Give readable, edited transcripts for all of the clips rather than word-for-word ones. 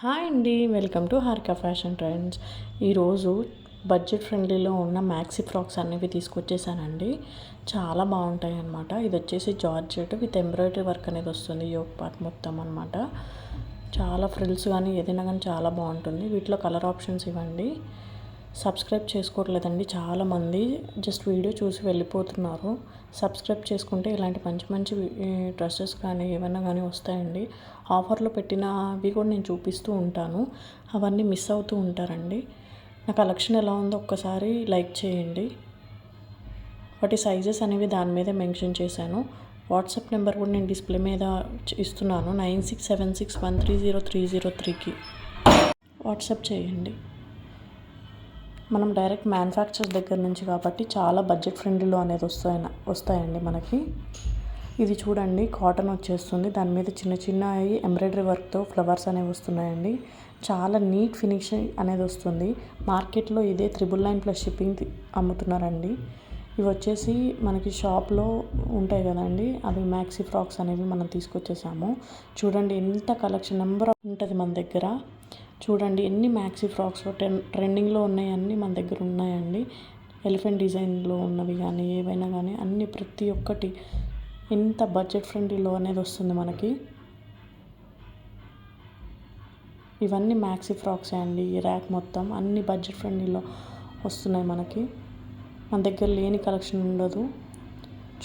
Hi అండి, welcome to Harika fashion trends. ఈరోజు budget ఫ్రెండ్లీలో ఉన్న మ్యాక్సీ ఫ్రాక్స్ అనేవి తీసుకొచ్చేసానండి. చాలా బాగుంటాయి అన్నమాట. ఇది వచ్చేసి జార్జెట్ విత్ ఎంబ్రాయిడరీ వర్క్ అనేది వస్తుంది, యోక్ పార్ట్ మొత్తం అనమాట. చాలా ఫ్రిల్స్ కానీ ఏదైనా కానీ చాలా బాగుంటుంది. వీటిలో కలర్ ఆప్షన్స్ ఇవ్వండి. సబ్స్క్రైబ్ చేసుకోవట్లేదండి చాలామంది, జస్ట్ వీడియో చూసి వెళ్ళిపోతున్నారు. సబ్స్క్రైబ్ చేసుకుంటే ఇలాంటి మంచి మంచి డ్రెస్సెస్ కానీ ఏమైనా కానీ వస్తాయండి. ఆఫర్లో పెట్టినవి కూడా నేను చూపిస్తూ ఉంటాను, అవన్నీ మిస్ అవుతూ ఉంటారండి. నా కలెక్షన్ ఎలా ఉందో ఒక్కసారి లైక్ చేయండి. వాటి సైజెస్ అనేవి దాని మీద మెన్షన్ చేశాను. వాట్సాప్ నెంబర్ కూడా నేను డిస్ప్లే మీద ఇస్తున్నాను, 9676130303కి వాట్సాప్ చేయండి. మనం డైరెక్ట్ మ్యానుఫ్యాక్చర్ దగ్గర నుంచి కాబట్టి చాలా బడ్జెట్ ఫ్రెండ్లీలో అనేది వస్తాయండి మనకి. ఇది చూడండి, కాటన్ వచ్చేస్తుంది, దాని మీద చిన్న చిన్న ఎంబ్రాయిడరీ వర్క్తో ఫ్లవర్స్ అనేవి వస్తున్నాయండి. చాలా నీట్ ఫినిషింగ్ అనేది వస్తుంది. మార్కెట్లో ఇదే 999 + షిప్పింగ్ అమ్ముతున్నారండి. ఇవి వచ్చేసి మనకి షాప్లో ఉంటాయి కదండి, అవి మ్యాక్సీ ఫ్రాక్స్ అనేవి మనం తీసుకొచ్చేసాము. చూడండి ఎంత కలెక్షన్ నెంబర్ ఉంటుంది మన దగ్గర. చూడండి ఎన్ని మ్యాక్సీ ఫ్రాక్స్ ట్రెండింగ్లో ఉన్నాయి, అన్నీ మన దగ్గర ఉన్నాయండి. ఎలిఫెంట్ డిజైన్లో ఉన్నవి కానీ ఏవైనా కానీ అన్ని ప్రతి ఒక్కటి ఎంత బడ్జెట్ ఫ్రెండ్లీలో అనేది వస్తుంది మనకి. ఇవన్నీ మ్యాక్సీ ఫ్రాక్సే అండి. ఈ ర్యాక్ మొత్తం అన్ని బడ్జెట్ ఫ్రెండ్లీలో వస్తున్నాయి మనకి. మన దగ్గర లేని కలెక్షన్ ఉండదు.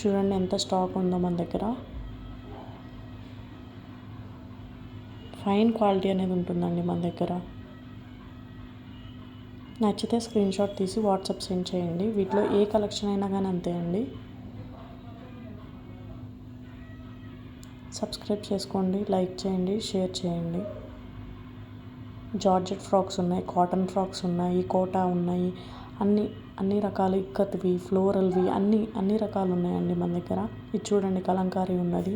చూడండి ఎంత స్టాక్ ఉందో మన దగ్గర. ఫైన్ క్వాలిటీ అనేది ఉంటుందండి మన దగ్గర. నచ్చితే స్క్రీన్ షాట్ తీసి వాట్సాప్ సెండ్ చేయండి. వీటిలో ఏ కలెక్షన్ అయినా కానీ అంతే అండి. సబ్స్క్రైబ్ చేసుకోండి, లైక్ చేయండి, షేర్ చేయండి. జార్జెట్ ఫ్రాక్స్ ఉన్నాయి, కాటన్ ఫ్రాక్స్ ఉన్నాయి, కోటా ఉన్నాయి, అన్ని రకాల ఇక్కత్వి, ఫ్లోరల్వి అన్ని రకాలు ఉన్నాయండి మన దగ్గర. ఇది చూడండి, కలంకారీ ఉన్నది.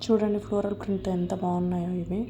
చూడండి ఫ్లోరల్ ప్రింట్ ఎంత బాగున్నాయో ఇవి.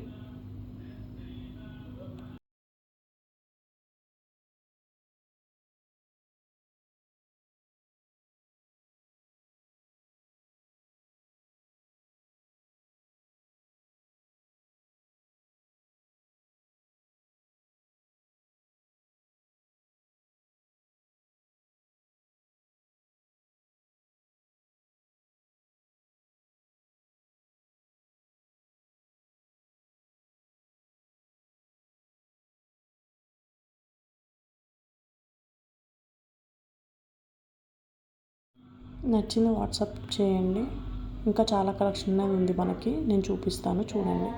నచ్చింది వాట్సాప్ చేయండి. ఇంకా చాలా కలెక్షన్ అనేది ఉంది మనకి, నేను చూపిస్తాను చూడండి.